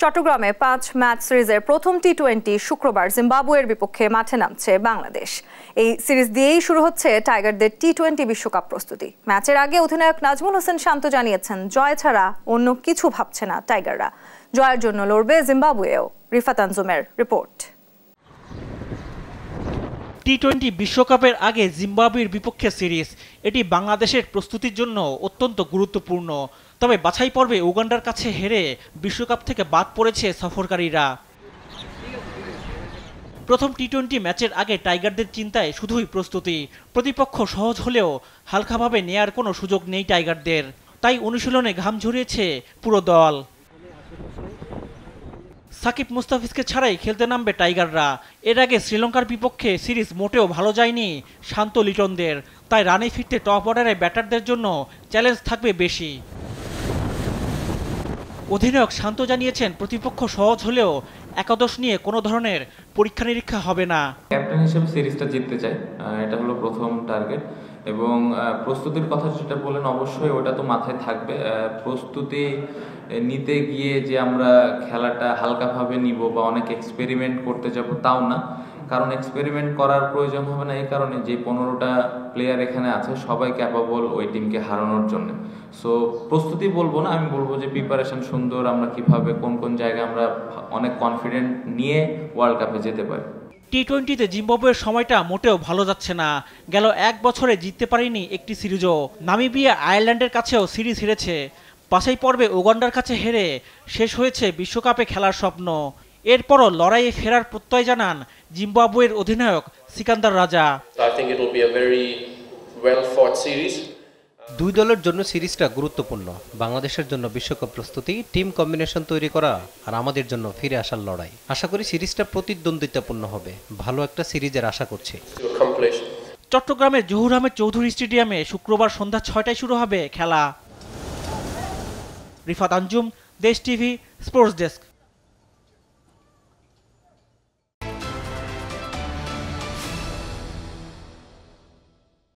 চট্টগ্রামে 5 ম্যাচ সিরিজের প্রথম টি-20 শুক্রবার জিম্বাবুয়ের বিপক্ষে মাঠে নামছে বাংলাদেশ। এই সিরিজ দিয়েই শুরু হচ্ছে টাইগারদের টি-20 বিশ্বকাপ প্রস্তুতি। ম্যাচের আগে অধিনায়ক নাজমুল হোসেন শান্ত জানিয়েছেন, জয় ছাড়া অন্য কিছু ভাবছে না টাইগাররা। জয়ের জন্য লড়বে জিম্বাবুয়েও। রিফাত আঞ্জুমের রিপোর্ট। টি-20 বিশ্বকাপের আগে জিম্বাবুয়ের বিপক্ষে সিরিজ, এটি বাংলাদেশের প্রস্তুতির জন্য অত্যন্ত গুরুত্বপূর্ণ। তবে বাছাই পর্বে উগান্ডার কাছে হেরে বিশ্বকাপ থেকে বাদ পড়েছে সফরকারীরা। প্রথম টি-20 ম্যাচের আগে টাইগারদের চিন্তায় শুধুই প্রস্তুতি। প্রতিপক্ষ সহজ হলেও হালকাভাবে নেয়ার কোনো সুযোগ নেই টাইগারদের, তাই অনুশীলনে ঘাম ঝরিয়েছে পুরো দল। সাকিব মুস্তাফিজকে ছাড়াই খেলতে নামবে টাইগাররা। এর আগে শ্রীলঙ্কার বিপক্ষে সিরিজ মোটেও ভালো যায়নি শান্ত লিটনদের, তাই রানে ফিরতে টপ অর্ডারে ব্যাটারদের জন্য চ্যালেঞ্জ থাকবে বেশি। অধিনায়ক শান্ত জানিয়েছেন, প্রতিপক্ষ সহজ হলেও একাদশ নিয়ে কোনো ধরনের পরীক্ষা নিরীক্ষা হবে না। ক্যাপ্টেন হিসেবে সিরিজটা জিততে চাই, এটা হলো প্রথম টার্গেট। এবং প্রস্তুতির কথা যেটা বলেন, অবশ্যই ওটা তো মাথায় থাকবে। প্রস্তুতি নিতে গিয়ে যে আমরা খেলাটা হালকাভাবে নিব বা অনেক এক্সপেরিমেন্ট করতে যাব তাও না, কারণ এক্সপেরিমেন্ট করার প্রয়োজন হবে না এই কারণে যে 15টা প্লেয়ার এখানে আছে সবাই ক্যাপাবল ওই টিমকে হারানোর জন্য। সো প্রস্তুতি বলবো না, আমি বলবো যে প্রিপারেশন সুন্দর, আমরা কিভাবে কোন কোন জায়গায় আমরা অনেক কনফিডেন্ট নিয়ে ওয়ার্ল্ড কাপে যেতে পারি। টি-20তে জিম্বাবুয়ের সময়টা মোটেও ভালো যাচ্ছে না। গেল 1 বছরে জিততে পারেনি একটি সিরিজও। নামিবিয়া আয়ারল্যান্ডের কাছেও সিরিজ হেরেছে। বাছাই পর্বে উগান্ডার কাছে হেরে শেষ হয়েছে বিশ্বকাপে খেলার স্বপ্ন। এরপরও লড়াইয়ে ফেরার প্রত্যয় জানান জিম্বাবুয়ের অধিনায়ক সিকান্দার রাজা। দুই দলের জন্য সিরিজটা গুরুত্বপূর্ণ। বাংলাদেশের জন্য বিশ্বকাপ প্রস্তুতি, টিম কম্বিনেশন তৈরি করা, আর আমাদের জন্য ফিরে আসার লড়াই। আশা করি সিরিজটা প্রতিদ্বন্দ্বিতাপূর্ণ হবে। ভালো একটা সিরিজের আশা করছি। চট্টগ্রামের জহুর আহমেদ চৌধুরী স্টেডিয়ামে শুক্রবার সন্ধ্যা 6টায় শুরু হবে খেলা। রিফাত আঞ্জুম, দেশ টিভি, স্পোর্টস ডেস্ক।